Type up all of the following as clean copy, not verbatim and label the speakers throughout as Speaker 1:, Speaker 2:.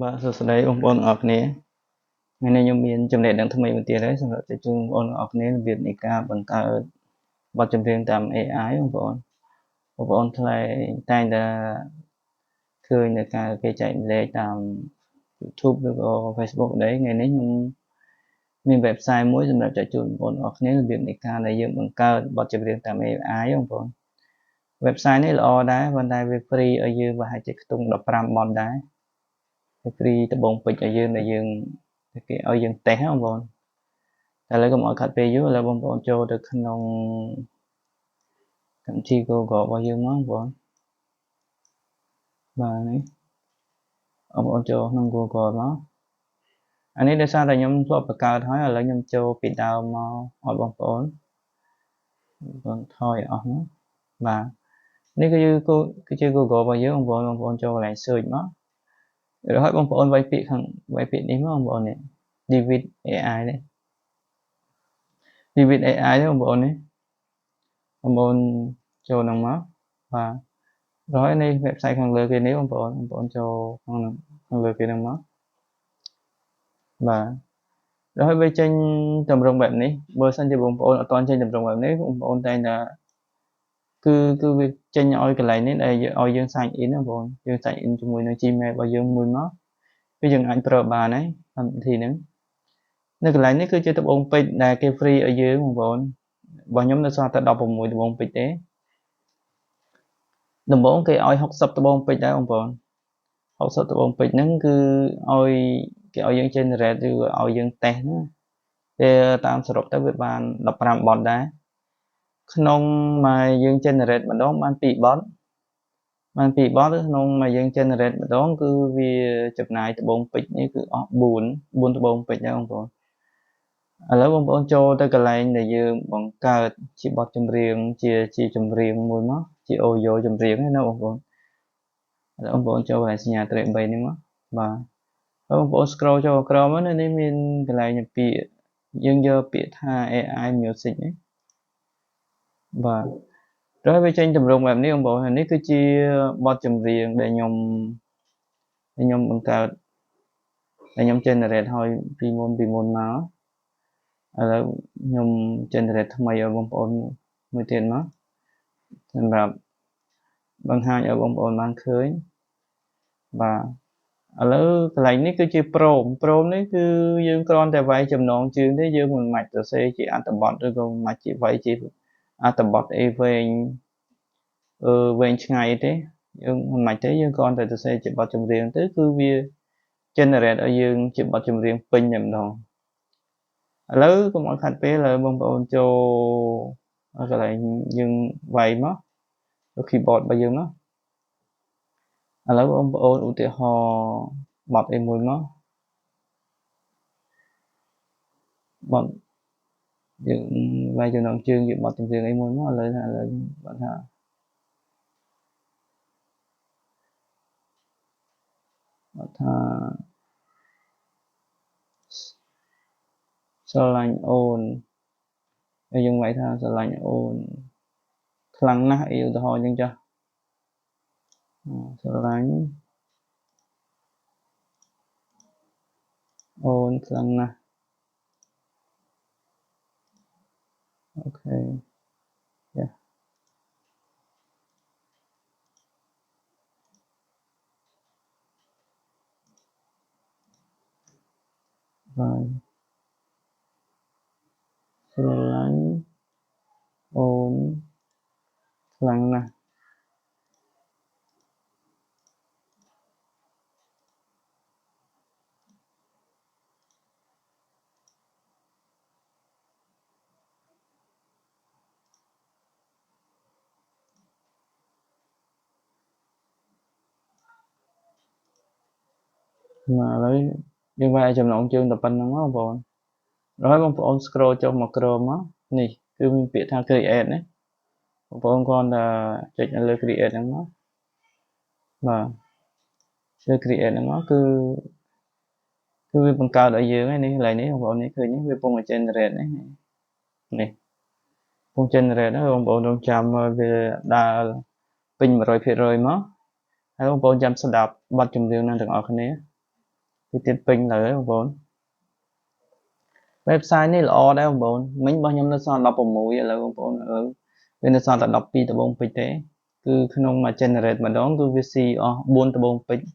Speaker 1: បាទសួស្តីបងប្អូនទាំងអស់គ្នាថ្ងៃនេះខ្ញុំមានចំណេះដឹងថ្មីមួយទៀតហើយសម្រាប់ជូនបងប្អូនទាំងអស់គ្នារបៀបនៃការបង្កើតបទចម្រៀងតាម AI បងប្អូនតែងតែឃើញនៅការគេចែកម្លែកតាម YouTube ឬក៏ Facebook ដែរថ្ងៃនេះខ្ញុំមាន website មួយសម្រាប់ចែកជូនបងប្អូនទាំងអស់គ្នារបៀបនៃការដែលយើងបង្កើតបទចម្រៀងតាម AI បងប្អូន website នេះល្អដែរប៉ុន្តែវា free ឲ្យយើងប្រហែលជាខ្ទង់15បនដែរfree ដបងពេជ្រឲ្យយើងគេឲ្យយើងតេស្តបងប្អូនតែឥឡូវកុំឲ្យខាត់ពេលយូរឥឡូវបងប្អូនចូលទៅក្នុងកម្មវិធី Google របស់យើងមកបងប្អូនបាទនេះបងប្អូនចូលក្នុង Google មកអានេះដោយសារតែខ្ញុំធ្លាប់បង្កើតហើយឥឡូវខ្ញុំចូលពីដើមមកឲ្យបងប្អូនថយអស់មកបាទនេះគឺជា Google របស់យើងបងប្អូនចូលកន្លែង search មកrồi hỏiបងប្អូនវាយពាក្យនេះមកបងប្អូននេះ David AI នេះ David AI នេះបងប្អូននេះបងប្អូនចូលនឹងមកបាទrồiនេះ website ខាងលើគេនេះបងប្អូនចូលខាងលើគេនឹងមកបាទrồiវាចេញតម្រងបែបនេះបើសិនជាបងប្អូនអត់ទាន់ចេញតម្រងបែបនេះបងប្អូនតែងតែគឺវាចេញឲ្យកន្លែងនេះដែលឲ្យយើង sign in បងប្អូនយើង sign in ជាមួយនឹង Gmail របស់យើងមួយមកគឺយើងអាចប្រើបានហើយកម្មវិធីហ្នឹងនៅកន្លែងនេះគឺជាត្បូងពេជ្រដែលគេ free ឲ្យយើងបងប្អូនរបស់ខ្ញុំនៅសល់តែ16ត្បូងពេជ្រទេដំបូងគេឲ្យ60ត្បូងពេជ្រដែរបងប្អូន60ត្បូងពេជ្រហ្នឹងគឺឲ្យគេឲ្យយើង generate ឬឲ្យយើង test ណាតែតាមសរុបទៅវាបាន15បទដែរក្នុងមួយយើង generate ម្ដងបាន2បទក្នុងមួយយើង generate ម្ដងគឺវាចំណាយត្បូងពេជ្រនេះគឺអស់4ត្បូងពេជ្រដែរបងប្អូនឥឡូវបងប្អូនចូលទៅកន្លែងដែលយើងបង្កើតជាបទចម្រៀងជាចម្រៀងមួយមកជា audio ចម្រៀងណាបងប្អូនឥឡូវបងប្អូនចូលកន្លែងសញ្ញាត្រេក3នេះមកបាទហើយបងប្អូន scroll ចូលក្រោមនៅនេះមានកន្លែងពាក្យយើងយកពាក្យថា AI music នេះបាទrồiវាចេញតម្រងបែបនេះបងប្អូននេះគឺជាបទចម្រៀងដែលខ្ញុំបង្កើតដែលខ្ញុំ generate ឲ្យពីមុនមកឥឡូវខ្ញុំ generate ថ្មីឲ្យបងប្អូនមួយទៀតមកសម្រាប់បង្ហាញឲ្យបងប្អូនបានឃើញបាទឥឡូវកន្លែងនេះគឺជា prompt នេះគឺយើងគ្រាន់តែវាយចំណងជើងទេយើងមិនបាច់សរសេរជាអត្ថបទឬក៏មិនបាច់ជាវាយជាអត្ថបទអីវែងឆ្ងាយទេយើងមិនបាច់ទេយើងគ្រាន់តែសរសេរជាបទចម្រៀងទៅគឺវា generate ឲ្យយើងជាបទចម្រៀងពេញតែម្ដងឥឡូវកុំឲ្យខាត់ពេលឥឡូវបងប្អូនចូលកន្លែងយើងវាយមកទៅ keyboard របស់យើងមកឥឡូវបងប្អូនឧទាហរណ៍បទអីមួយមកបទយើងវាយចំណងជើងជាបទចម្រៀងអីមួយមកឥឡូវបើថាស្រឡាញ់អូនហើយយើងវាយថាស្រឡាញ់អូនខ្លាំងណាស់អីឧទាហរណ៍អញ្ចឹងចាស់ស្រឡាញ់អូនខ្លាំងណាស់អូខេចាហើយស្រឡាញ់អូនខ្លាំងណាស់មកឥឡូវយើងវាយចំណងជើងតែប៉ុណ្្នឹងបងប្អូនហើយបងប្អូន scroll ចុះមកក្រោមមកនេះគឺមានពាក្យថា create ណាបងប្អូនគ្រាន់តែចុចនៅលើ create ហ្នឹងមកបាទលើ create ហ្នឹងមកគឺវាបង្កើតឲ្យយើងហ្នឹងនេះកន្លែងនេះបងប្អូននេះឃើញវាពង generate នេះពង generate ហ្នឹងបងប្អូនរងចាំឲ្យវាដើរពេញ 100% មកហើយបងប្អូនចាំស្ដាប់បទចម្រៀងហ្នឹងទាំងអស់គ្នា ពីទៀតពេញលើបងប្អូន website នេះល្អដែរបងប្អូនមិញរបស់ខ្ញុំនៅសល់16ឥឡូវបងប្អូនវានៅសល់តែ12ដបងពេជ្រទេគឺក្នុងមួយ generate ម្ដងគឺវាស៊ីអស់4ដបងពេជ្រ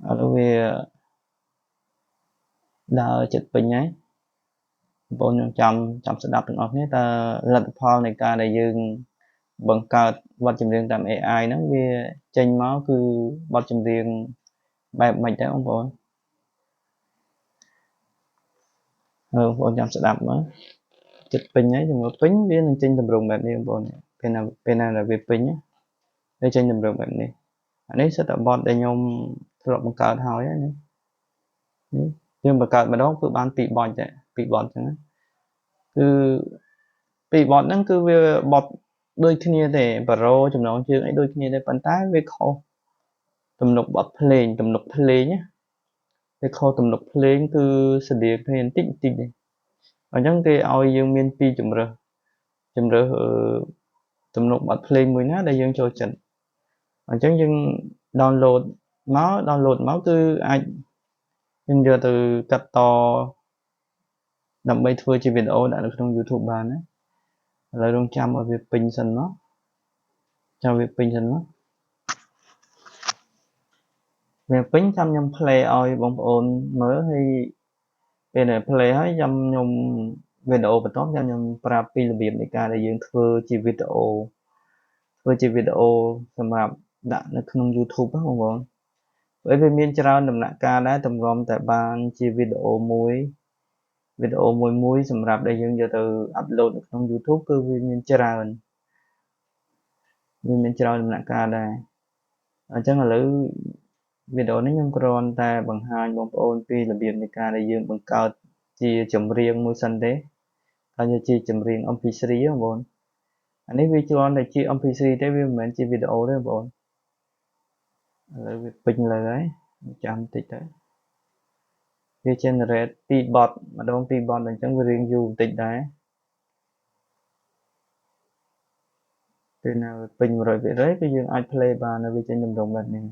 Speaker 1: ឥឡូវវាដើរចិត្តពេញហើយបងប្អូនចាំស្ដាប់ទាំងអស់គ្នាតើលទ្ធផលនៃការដែលយើងបង្កើតបទចម្រៀងតាម AI ហ្នឹងវាចេញមកគឺបទចម្រៀងបែបម៉េចដែរបងប្អូនបងប្អូនចាំស្ដាប់មើលចិត្តពេញហើយជំនួសពេញវានឹងចេញតម្រងបែបនេះបងប្អូនពេលណាដែលវាពេញវាចេញតម្រងបែបនេះអានេះសិតតែបទដែលខ្ញុំធ្លាប់បង្កើតហើយនេះយើងបង្កើតម្ដងគឺបាន2បទដែរ2បទអញ្ចឹងគឺ2បទហ្នឹងគឺវាបទដូចគ្នាទេបារ៉ូចំណងជើងអីដូចគ្នាទេប៉ុន្តែវាខុសទំនុកបទភ្លេងទំនុកភ្លេងណាវាខុសទំនុកភ្លេងគឺស្តៀងគ្នាបន្តិចទេអញ្ចឹងគេឲ្យយើងមាន2ជំរើសទំនុកបទភ្លេងមួយណាដែលយើងចូលចិត្តអញ្ចឹងយើង download មកគឺអាចយើងយកទៅកាត់តដើម្បីធ្វើជាវីដេអូដាក់នៅក្នុង YouTube បានណាឥឡូវរងចាំឲ្យវាពេញសិនមកចាំវាពេញសិនមកវាពេញចាំខ្ញុំ play ឲ្យបងប្អូនមើលហើយពេលដែល play ហើយចាំខ្ញុំវីដេអូបន្ទាប់ចាំខ្ញុំប្រាប់ពីរបៀបនៃការដែលយើងធ្វើជាវីដេអូសម្រាប់ដាក់នៅក្នុង YouTube ណាបងប្អូនព្រោះវាមានច្រើនដំណាក់កាលដែរតម្រាំតែបានជាវីដេអូមួយសម្រាប់ដែលយើងយកទៅ upload នៅក្នុង YouTube គឺវាមានច្រើនដំណាក់កាលដែរអញ្ចឹងឥឡូវវីដេអូនេះខ្ញុំគ្រាន់តែបង្ហាញបងប្អូនពីរបៀបនៃការដែលយើងបង្កើតជាចម្រៀងមួយសិនទេហើយជាចម្រៀង MP3 បងប្អូនអានេះវាគ្រាន់តែជា MP3 ទេវាមិនមែនជាវីដេអូទេបងប្អូនឥឡូវវាពេញលើហើយចាំបន្តិចទៅវា generate 2បទម្ដង2បទអញ្ចឹងវារៀងយូរបន្តិចដែរពេលណាពេញ 100% គឺយើងអាច play បានហើយវាចេញតម្រងបែបនេះ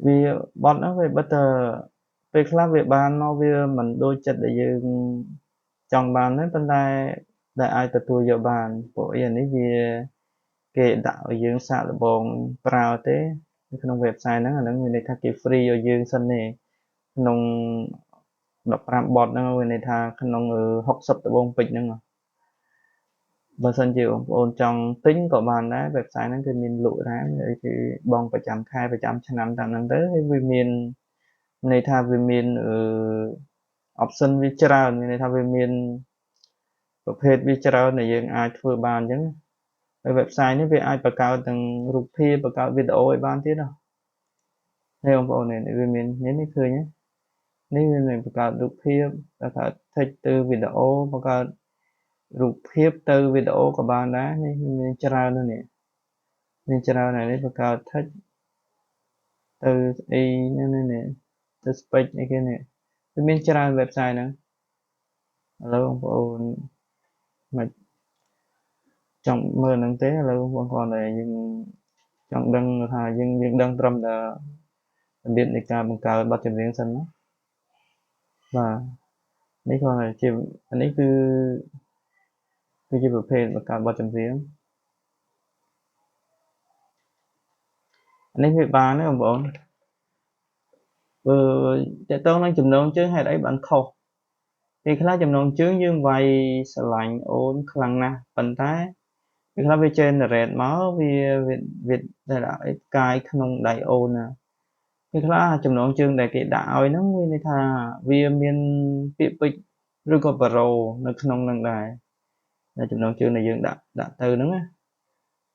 Speaker 1: វាបទហ្នឹងវាបិទទៅពេលខ្លះវាបានមកវាមិនដូចចិត្តដែលយើងចង់បានទេប៉ុន្តែដែលអាចទទួលយកបានព្រោះអានេះវាគេដាក់ឲ្យយើងសាកល្បងប្រើទេនៅក្នុង website ហ្នឹងអាហ្នឹងមានន័យថាគេ free ឲ្យយើងសិនទេក្នុង15បទហ្នឹងមានន័យថាក្នុង60ដបងពេជ្រហ្នឹងបើសិនជាបងប្អូនចង់ទិញក៏បានដែរ website ហ្នឹងគឺមានលក់ដែរគឺបងប្រចាំខែប្រចាំឆ្នាំតាមហ្នឹងទៅហើយវាមានន័យថាវាមាន option វាច្រើនមានន័យថាវាមានប្រភេទវាច្រើនដែលយើងអាចធ្វើបានអញ្ចឹងហើយ website នេះវាអាចបង្កើតទាំងរូបភាពបង្កើតវីដេអូឲ្យបានទៀតនេះបងប្អូននេះវាមាននេះឃើញនេះវានឹងបង្កើតរូបភាពបង្កើត text ទៅវីដេអូបង្កើតរូបភាពទៅវីដេអូក៏បានដែរនេះមានច្រើនណាស់នេះមានច្រើនហើយនេះបង្កើត text ទៅអីនេះទៅ speech អីគេនេះវាមានច្រើន website ហ្នឹងឥឡូវបងប្អូនមិនចង់មើលហ្នឹងទេឥឡូវបងប្អូនដែលយើងចង់ដឹងថាយើងដឹងត្រឹមតែរបៀបនៃការបង្កើតបទចម្រៀងសិនណាបាទនេះគ្រាន់តែជាអានេះគឺជាប្រភេទបង្កើតបទចម្រៀងអានេះវាបានទេបងប្អូនតើតើនឹងចំណងជើងហេតុអីបានខុសពេលខ្លះចំណងជើងយើងវាយស្រឡាញ់អូនខ្លាំងណាស់ប៉ុន្តែពេលខ្លះវា generate មកវាតែដាក់កាយក្នុងដៃអូនណាពេលខ្លះចំណងជើងដែលគេដាក់ឲ្យហ្នឹងមានន័យថាវាមានពាក្យពេចន៍ឬក៏បារ៉ូនៅក្នុងហ្នឹងដែរចំណងជើងដែលយើងដាក់ទៅហ្នឹងណា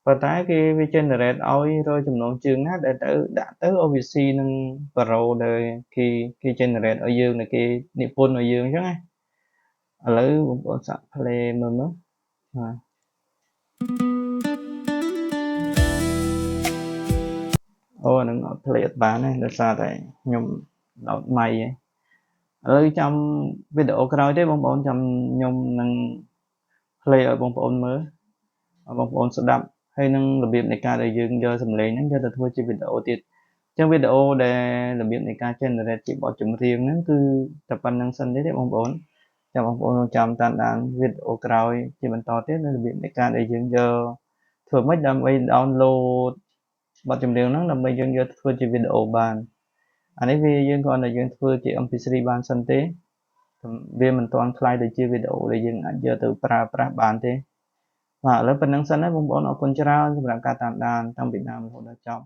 Speaker 1: ប៉ុន្តែគេវា generate ឲ្យរកចំណងជើងណាដែលទៅដាក់ទៅឲ្យវាស៊ីនឹងបារ៉ូដែលគេ generate ឲ្យយើងដែលគេនិពន្ធឲ្យយើងអញ្ចឹងណាឥឡូវបងប្អូនសាក play មើលបាទអូហ្នឹងអត់ play អត់បានទេដោយសារតែខ្ញុំដោតម៉ៃឯងឥឡូវចាំវីដេអូក្រោយទេបងប្អូនចាំខ្ញុំនឹង play ឲ្យបងប្អូនមើលឲ្យបងប្អូនស្ដាប់ ហើយនឹងរបៀបនៃការដែលយើងយកសំឡេងហ្នឹងយកទៅធ្វើជាវីដេអូទៀតអញ្ចឹងវីដេអូដែលរបៀបនៃការ generate ជាបទចម្រៀងហ្នឹងគឺតែប៉ុណ្្នឹងសិនទេបងប្អូនចាំបងប្អូនចាំតាមដានវីដេអូក្រោយជាបន្តទៀតនៅរបៀបនៃការដែលយើងយកធ្វើម៉េចដើម្បី download បទចម្រៀងហ្នឹងដើម្បីយើងយកធ្វើជាវីដេអូបានអានេះវាយើងគ្រាន់តែយើងធ្វើជា MP3 បានសិនទេវាមិនទាន់ខ្លាយទៅជាវីដេអូដែលយើងអាចយកទៅប្រើប្រាស់បានទេបាទឥឡូវប៉ុណ្្នឹងសិនណាបងប្អូនអរគុណច្រើនសម្រាប់ការតាមដានតាំងពីដើមរហូតដល់ចប់